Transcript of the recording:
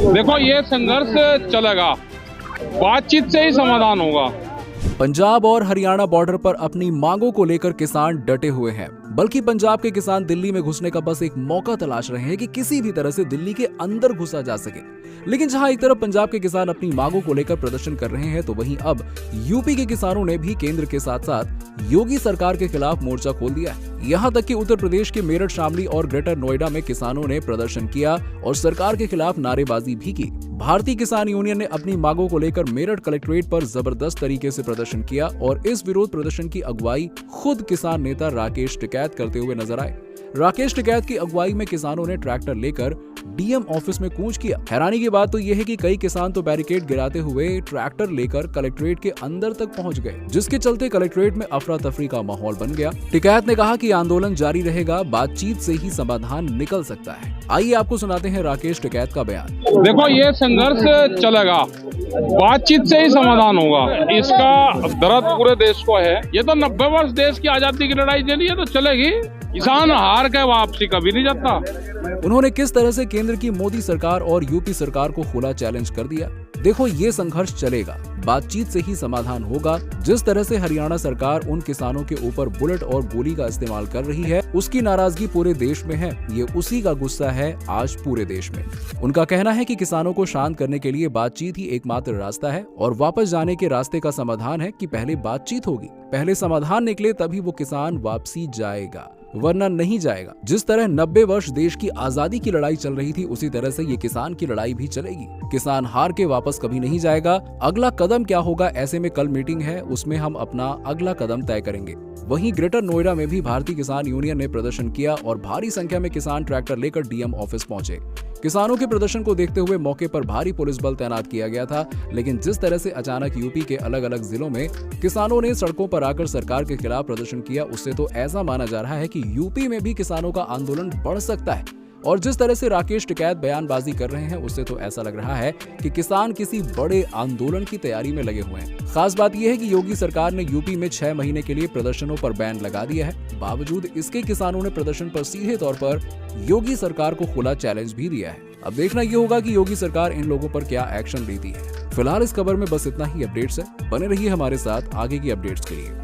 देखो ये संघर्ष चलेगा, बातचीत से ही समाधान होगा। पंजाब और हरियाणा बॉर्डर पर अपनी मांगों को लेकर किसान डटे हुए हैं, बल्कि पंजाब के किसान दिल्ली में घुसने का बस एक मौका तलाश रहे हैं कि किसी भी तरह से दिल्ली के अंदर घुसा जा सके। लेकिन जहां एक तरफ पंजाब के किसान अपनी मांगों को लेकर प्रदर्शन कर रहे हैं, तो वहीं अब यूपी के किसानों ने भी केंद्र के साथ साथ योगी सरकार के खिलाफ मोर्चा खोल दिया है। यहाँ तक कि उत्तर प्रदेश के मेरठ, शामली और ग्रेटर नोएडा में किसानों ने प्रदर्शन किया और सरकार के खिलाफ नारेबाजी भी की। भारतीय किसान यूनियन ने अपनी मांगों को लेकर मेरठ कलेक्ट्रेट पर जबरदस्त तरीके से प्रदर्शन किया और इस विरोध प्रदर्शन की अगुवाई खुद किसान नेता राकेश टिकैत करते हुए नजर आए। राकेश टिकैत की अगुवाई में किसानों ने ट्रैक्टर लेकर डीएम ऑफिस में कूच किया। हैरानी की बात तो यह है कि कई किसान तो बैरिकेड गिराते हुए ट्रैक्टर लेकर कलेक्ट्रेट के अंदर तक पहुंच गए, जिसके चलते कलेक्ट्रेट में अफरा तफरी का माहौल बन गया। टिकैत ने कहा कि आंदोलन जारी रहेगा, बातचीत से ही समाधान निकल सकता है। आइए आपको सुनाते हैं राकेश टिकैत का बयान। देखो ये संघर्ष चलेगा, बातचीत से ही समाधान होगा। इसका दर्द पूरे देश को है। ये तो 90 वर्ष देश की आजादी की लड़ाई चली है, तो चलेगी। किसान हार के वापसी कभी नहीं जाता। उन्होंने किस तरह से केंद्र की मोदी सरकार और यूपी सरकार को खुला चैलेंज कर दिया। देखो ये संघर्ष चलेगा, बातचीत से ही समाधान होगा। जिस तरह से हरियाणा सरकार उन किसानों के ऊपर बुलेट और गोली का इस्तेमाल कर रही है, उसकी नाराजगी पूरे देश में है। ये उसी का गुस्सा है आज पूरे देश में। उनका कहना है कि किसानों को शांत करने के लिए बातचीत ही एकमात्र रास्ता है और वापस जाने के रास्ते का समाधान है कि पहले बातचीत होगी, पहले समाधान निकले तभी वो किसान वापसी जाएगा, वरना नहीं जाएगा। जिस तरह 90 वर्ष देश की आजादी की लड़ाई चल रही थी, उसी तरह से ये किसान की लड़ाई भी चलेगी। किसान हार के वापस कभी नहीं जाएगा। अगला कदम क्या होगा, ऐसे में कल मीटिंग है, उसमें हम अपना अगला कदम तय करेंगे। वहीं ग्रेटर नोएडा में भी भारतीय किसान यूनियन ने प्रदर्शन किया और भारी संख्या में किसान ट्रैक्टर लेकर डीएम ऑफिस पहुंचे। किसानों के प्रदर्शन को देखते हुए मौके पर भारी पुलिस बल तैनात किया गया था। लेकिन जिस तरह से अचानक यूपी के अलग अलग जिलों में किसानों ने सड़कों पर आकर सरकार के खिलाफ प्रदर्शन किया, उससे तो ऐसा माना जा रहा है कि यूपी में भी किसानों का आंदोलन बढ़ सकता है। और जिस तरह से राकेश टिकैत बयानबाजी कर रहे हैं, उससे तो ऐसा लग रहा है कि किसान किसी बड़े आंदोलन की तैयारी में लगे हुए हैं। खास बात यह है कि योगी सरकार ने यूपी में 6 महीने के लिए प्रदर्शनों पर बैन लगा दिया है। बावजूद इसके किसानों ने प्रदर्शन पर सीधे तौर पर योगी सरकार को खुला चैलेंज भी दिया है। अब देखना ये होगा कि योगी सरकार इन लोगों पर क्या एक्शन लेती है। फिलहाल इस खबर में बस इतना ही अपडेट्स है। बने रहिए हमारे साथ आगे की अपडेट्स के लिए।